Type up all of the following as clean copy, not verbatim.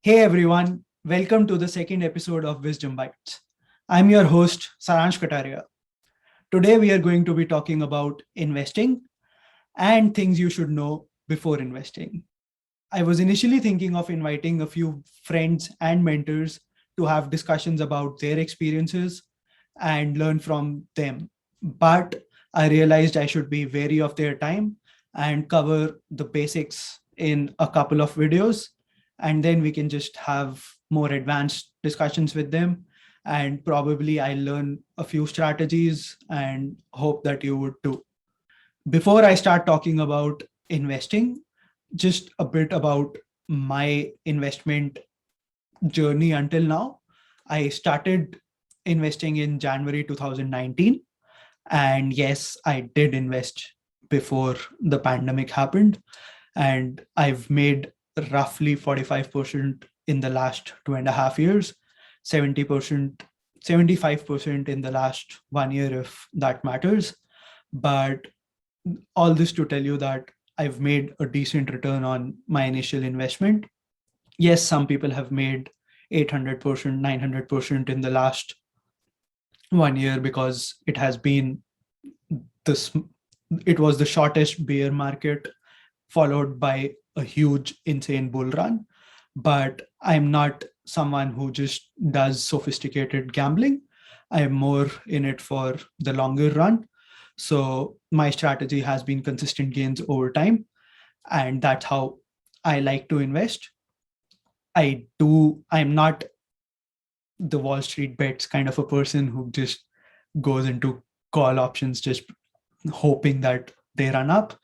Hey everyone, welcome to the second episode of Wisdom Bites. I'm your host, Saransh Kataria. Today we are going to be talking about investing and things you should know before investing. I was initially thinking of inviting a few friends and mentors to have discussions about their experiences and learn from them. But I realized I should be wary of their time and cover the basics in a couple of videos. And then we can just have more advanced discussions with them. And probably I learn a few strategies and hope that you would too. Before I start talking about investing, just a bit about my investment journey until now. I started investing in January 2019. And yes, I did invest before the pandemic happened. And I've made roughly 45% in the last 2.5 years, 70%, 75% in the last 1 year, if that matters. But all this to tell you that I've made a decent return on my initial investment. Yes, some people have made 800%, 900% in the last 1 year because this, it was the shortest bear market followed by a huge, insane bull run. But I'm not someone who just does sophisticated gambling. I'm more in it for the longer run. So my strategy has been consistent gains over time. And that's how I like to invest. I'm not the Wall Street bets kind of a person who just goes into call options just hoping that they run up.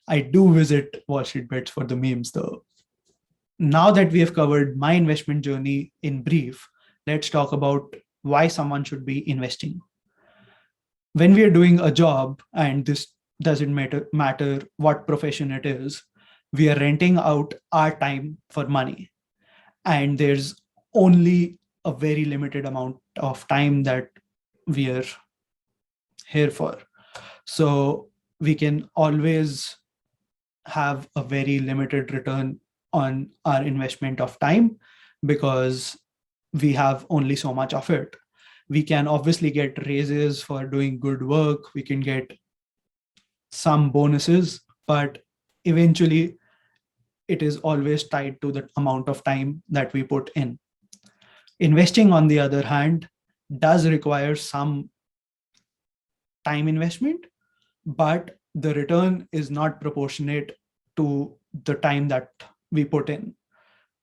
I do visit Wall Street bets for the memes though. Now that we have covered my investment journey in brief, let's talk about why someone should be investing. When we are doing a job, and this doesn't matter what profession it is, we are renting out our time for money. And there's only a very limited amount of time that we are here for. So we can always have a very limited return on our investment of time because we have only so much of it. We can obviously get raises for doing good work, we can get some bonuses, but eventually it is always tied to the amount of time that we put in. Investing, on the other hand, does require some time investment, but the return is not proportionate to the time that we put in.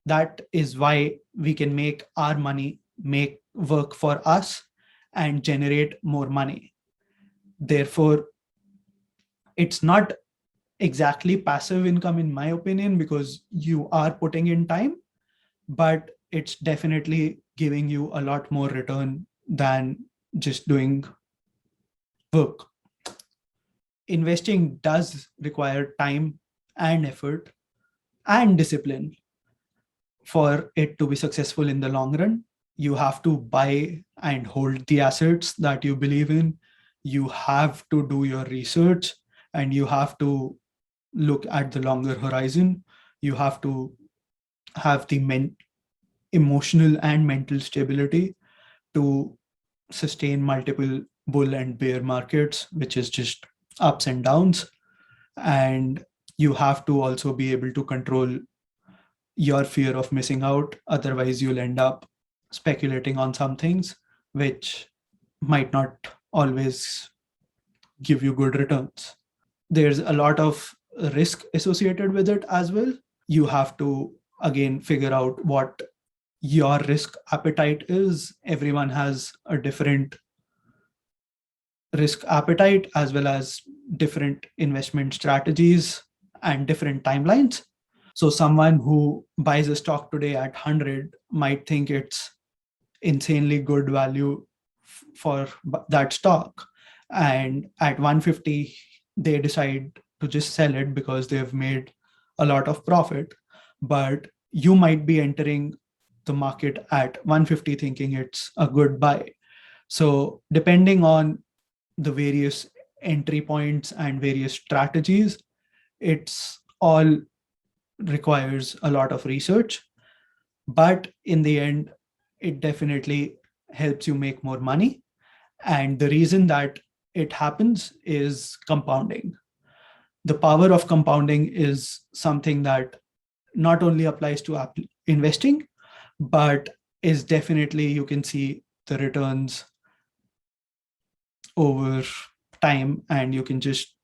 That is why we can make our money make work for us and generate more money. Therefore, it's not exactly passive income, in my opinion, because you are putting in time, but it's definitely giving you a lot more return than just doing work. Investing does require time and effort and discipline for it to be successful in the long run. You have to buy and hold the assets that you believe in. You have to do your research and you have to look at the longer horizon. You have to have the emotional and mental stability to sustain multiple bull and bear markets, which is just ups and downs. And you have to also be able to control your fear of missing out. Otherwise, you'll end up speculating on some things which might not always give you good returns. There's a lot of risk associated with it as well. You have to, again, figure out what your risk appetite is. Everyone has a different risk appetite as well as different investment strategies and different timelines. So someone who buys a stock today at 100 might think it's insanely good value for that stock. And at 150, they decide to just sell it because they've made a lot of profit. But you might be entering the market at 150 thinking it's a good buy. So depending on the various entry points and various strategies, it's all requires a lot of research. But in the end, it definitely helps you make more money. And the reason that it happens is compounding. The power of compounding is something that not only applies to investing, but is definitely, you can see the returns over time, and you can just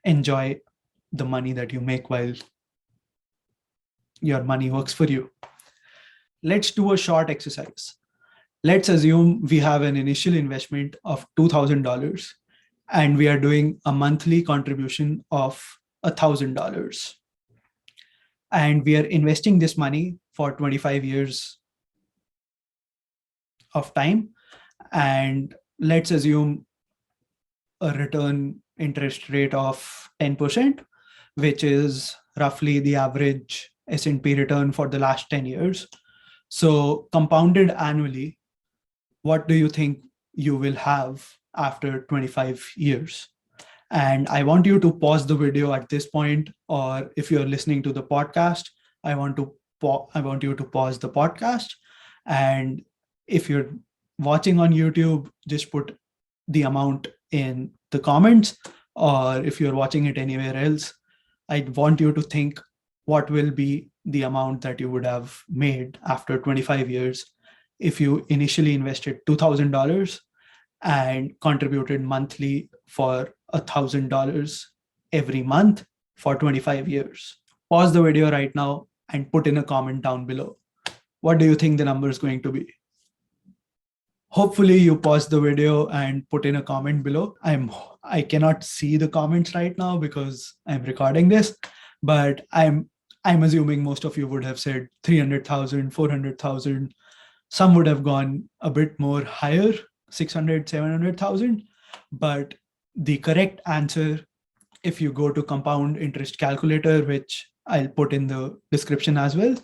enjoy the money that you make while your money works for you. Let's do a short exercise. Let's assume we have an initial investment of $2,000 and we are doing a monthly contribution of $1,000. And we are investing this money for 25 years of time. And let's assume a return interest rate of 10%, which is roughly the average S&P return for the last 10 years. So compounded annually, what do you think you will have after 25 years? And I want you to pause the video at this point, or if you're listening to the podcast, I want you to pause the podcast. And if you're watching on YouTube, just put the amount in the comments, or if you're watching it anywhere else, I want you to think what will be the amount that you would have made after 25 years if you initially invested $2,000 and contributed monthly for $1,000 every month for 25 years. Pause the video right now and put in a comment down below. What do you think the number is going to be? Hopefully you pause the video and put in a comment below. I cannot see the comments right now because I'm recording this, but I'm assuming most of you would have said 300,000, 400,000. Some would have gone a bit more higher, 600, 700,000. But the correct answer, if you go to compound interest calculator, which I'll put in the description as well,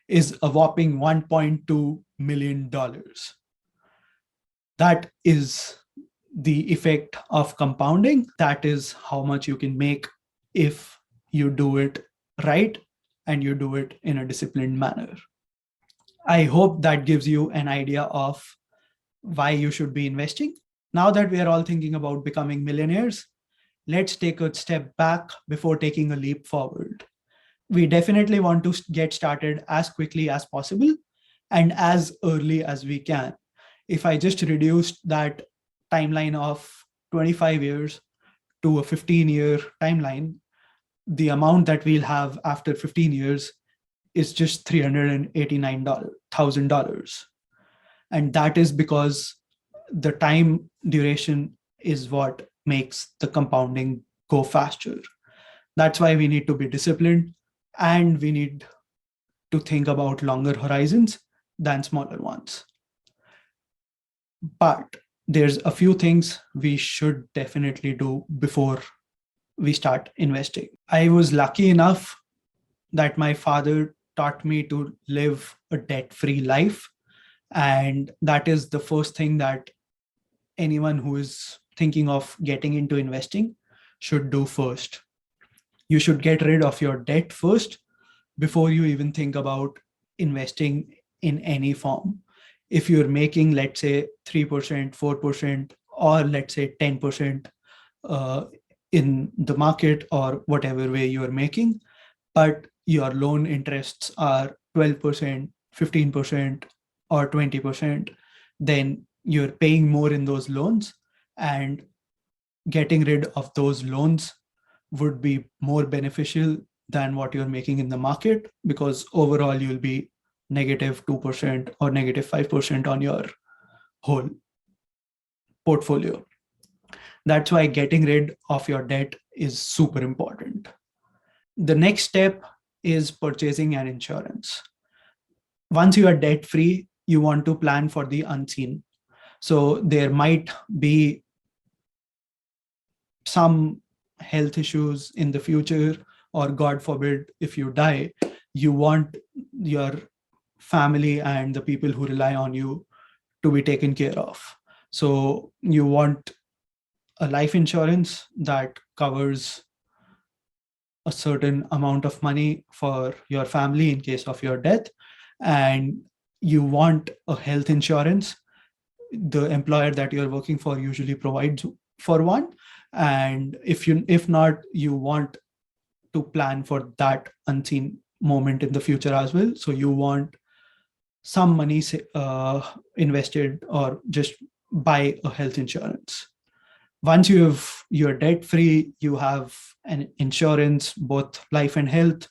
is a whopping $1.2 million. That is the effect of compounding. That is how much you can make if you do it right and you do it in a disciplined manner. I hope that gives you an idea of why you should be investing. Now that we are all thinking about becoming millionaires, let's take a step back before taking a leap forward. We definitely want to get started as quickly as possible and as early as we can. If I just reduced that timeline of 25 years to a 15-year timeline, the amount that we'll have after 15 years is just $389,000. And that is because the time duration is what makes the compounding go faster. That's why we need to be disciplined, and we need to think about longer horizons than smaller ones. But there's a few things we should definitely do before we start investing. I was lucky enough that my father taught me to live a debt-free life. And that is the first thing that anyone who is thinking of getting into investing should do first. You should get rid of your debt first before you even think about investing in any form. If you're making, let's say, 3%, 4%, or let's say 10% in the market or whatever way you are making, but your loan interests are 12%, 15%, or 20%, then you're paying more in those loans, and getting rid of those loans would be more beneficial than what you're making in the market, because overall you'll be -2% or -5% on your whole portfolio. That's why getting rid of your debt is super important. The next step is purchasing an insurance. Once you are debt free, you want to plan for the unseen. So there might be some health issues in the future, or God forbid, if you die, you want your family and the people who rely on you to be taken care of. So you want a life insurance that covers a certain amount of money for your family in case of your death, and you want a health insurance, the employer that you're working for usually provides for one. And if not, you want to plan for that unseen moment in the future as well. So you want some money invested, or just buy a health insurance. Once you're debt free, you have an insurance, both life and health.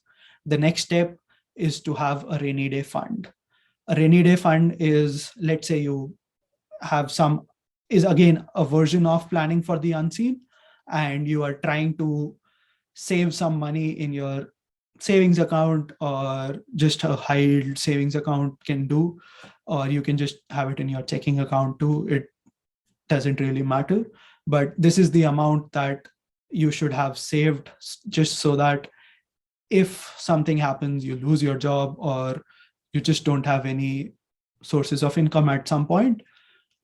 The next step is to have a rainy day fund. A rainy day fund is, let's say you have some, is again a version of planning for the unseen, and you are trying to save some money in your savings account, or just a high yield savings account can do, or you can just have it in your checking account too. It doesn't really matter, but this is the amount that you should have saved, just so that if something happens, you lose your job, or you just don't have any sources of income at some point,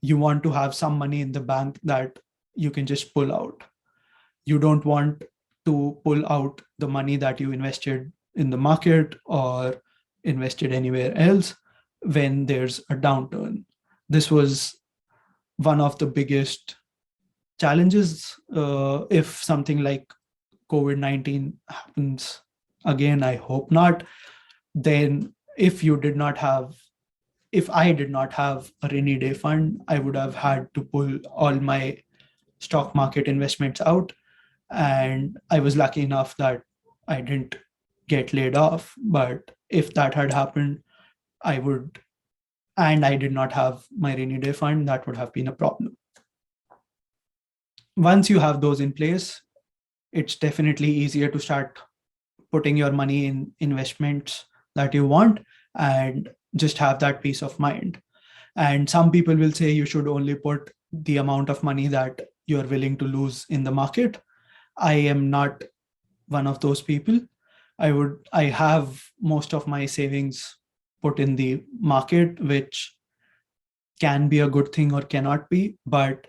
you want to have some money in the bank that you can just pull out. You don't want to pull out the money that you invested in the market or invested anywhere else when there's a downturn. This was one of the biggest challenges. If something like COVID-19 happens again, I hope not, then if I did not have a rainy day fund, I would have had to pull all my stock market investments out. And I was lucky enough that I didn't get laid off. But if that had happened, I would, and I did not have my rainy day fund, that would have been a problem. Once you have those in place, it's definitely easier to start putting your money in investments that you want, and just have that peace of mind. And some people will say you should only put the amount of money that you're willing to lose in the market. I am not one of those people. I have most of my savings put in the market, which can be a good thing or cannot be, but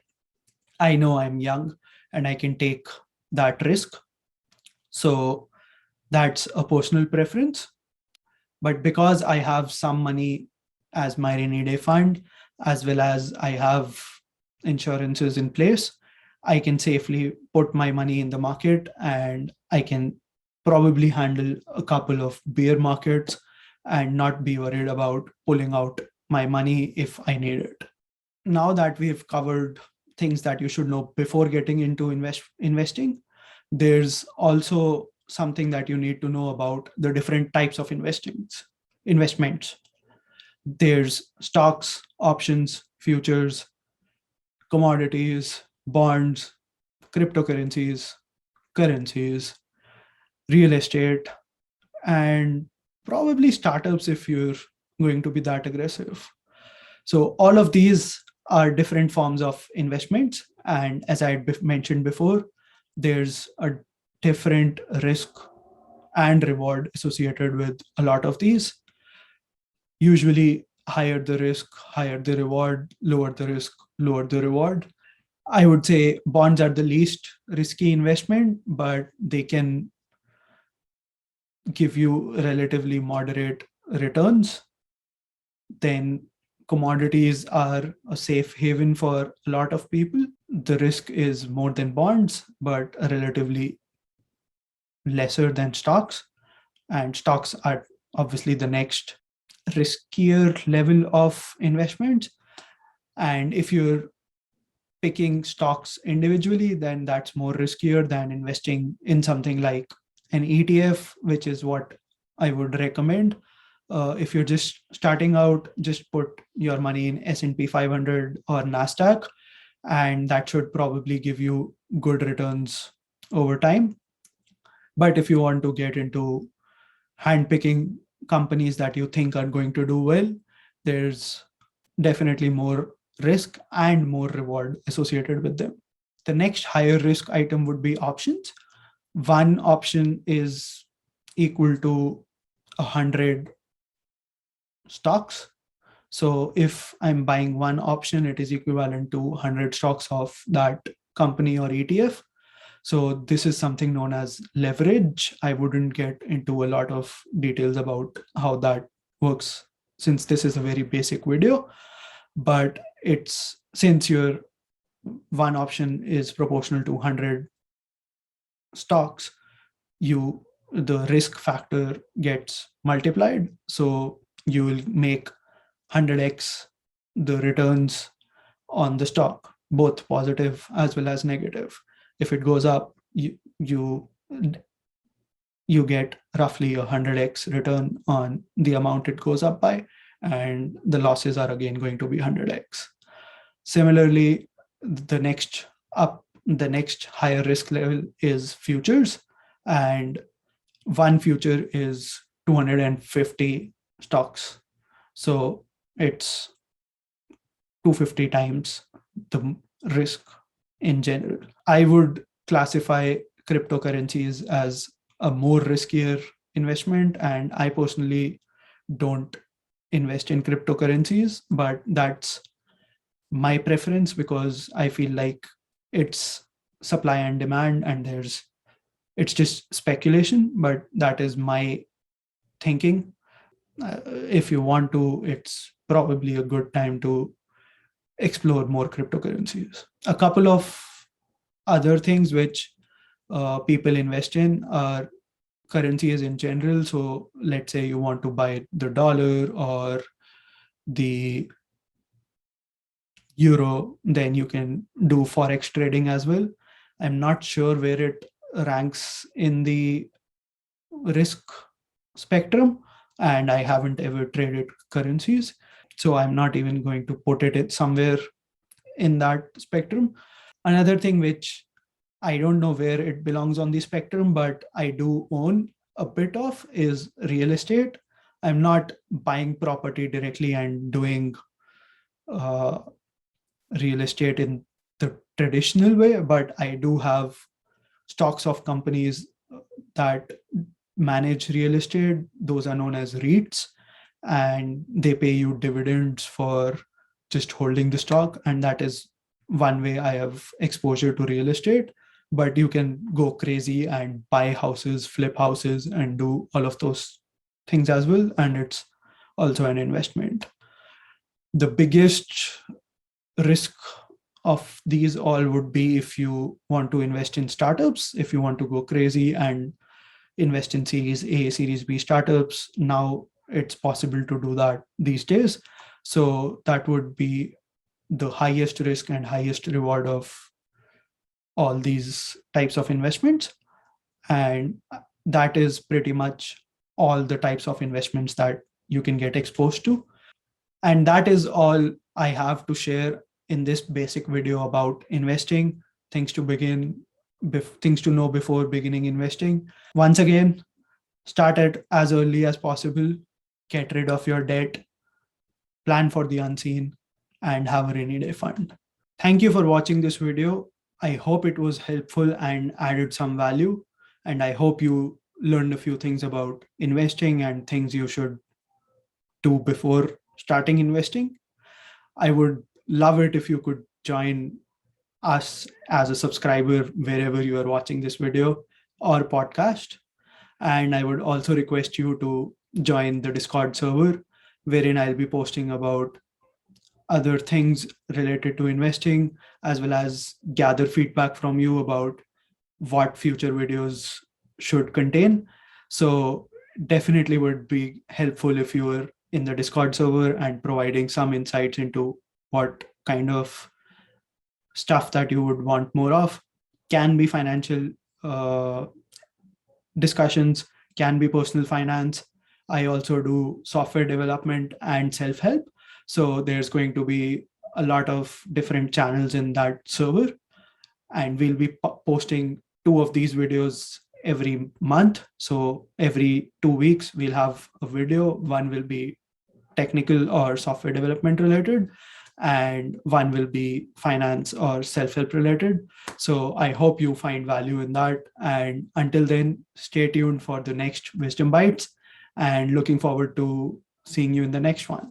I know I'm young and I can take that risk. So that's a personal preference. But because I have some money as my rainy day fund, as well as I have insurances in place, I can safely put my money in the market, and I can probably handle a couple of bear markets and not be worried about pulling out my money if I need it. Now that we've covered things that you should know before getting into investing, there's also something that you need to know about the different types of investments. There's stocks, options, futures, commodities, bonds, cryptocurrencies, currencies, real estate, and probably startups if you're going to be that aggressive. So all of these are different forms of investments. And as I had mentioned before, there's a different risk and reward associated with a lot of these. Usually, higher the risk, higher the reward; lower the risk, lower the reward. I would say bonds are the least risky investment, but they can give you relatively moderate returns. Then commodities are a safe haven for a lot of people. The risk is more than bonds, but relatively lesser than stocks. And stocks are obviously the next riskier level of investments. And if you're picking stocks individually, then that's more riskier than investing in something like an ETF, which is what I would recommend. If you're just starting out, just put your money in S&P 500 or NASDAQ, and that should probably give you good returns over time. But if you want to get into handpicking companies that you think are going to do well, there's definitely more risk and more reward associated with them. The next higher risk item would be options. One option is equal to 100 stocks. So if I'm buying one option, it is equivalent to 100 stocks of that company or ETF. So this is something known as leverage. I wouldn't get into a lot of details about how that works since this is a very basic video, but it's since your one option is proportional to 100 stocks, the risk factor gets multiplied. So you will make 100x the returns on the stock, both positive as well as negative. If it goes up, you get roughly 100x return on the amount it goes up by, and the losses are again going to be 100x. Similarly, the next higher risk level is futures, and one future is 250 stocks. So it's 250 times the risk in general. I would classify cryptocurrencies as a more riskier investment, and I personally don't invest in cryptocurrencies, but that's my preference because I feel like it's supply and demand, and it's just speculation, but that is my thinking. If you want to, it's probably a good time to explore more cryptocurrencies. A couple of other things which people invest in are currencies in general. So let's say you want to buy the dollar or the euro, then you can do forex trading as well. I'm not sure where it ranks in the risk spectrum, and I haven't ever traded currencies, so I'm not even going to put it somewhere in that spectrum. Another thing which I don't know where it belongs on the spectrum, but I do own a bit of, is real estate. I'm not buying property directly and doing uh, real estate in the traditional way, but I do have stocks of companies that manage real estate. Those are known as REITs, and they pay you dividends for just holding the stock. And that is one way I have exposure to real estate. But you can go crazy and buy houses, flip houses, and do all of those things as well. And it's also an investment. The biggest risk of these all would be if you want to invest in startups, if you want to go crazy and invest in Series A, Series B startups. Now it's possible to do that these days. So that would be the highest risk and highest reward of all these types of investments. And that is pretty much all the types of investments that you can get exposed to. And that is all I have to share in this basic video about investing, things to things to know before beginning investing. Once again, start it as early as possible, get rid of your debt, plan for the unseen, and have a rainy day fund. Thank you for watching this video. I hope it was helpful and added some value. And I hope you learned a few things about investing and things you should do before starting investing. I would love it if you could join us as a subscriber wherever you are watching this video or podcast. And I would also request you to join the Discord server, wherein I'll be posting about other things related to investing, as well as gather feedback from you about what future videos should contain. So definitely would be helpful if you were in the Discord server and providing some insights into what kind of stuff that you would want more of. Can be financial discussions, can be personal finance. I also do software development and self-help. So there's going to be a lot of different channels in that server. And we'll be posting 2 of these videos every month. So every 2 weeks, we'll have a video. One will be technical or software development related, and one will be finance or self-help related. So I hope you find value in that. And until then, stay tuned for the next Wisdom Bites, and looking forward to seeing you in the next one.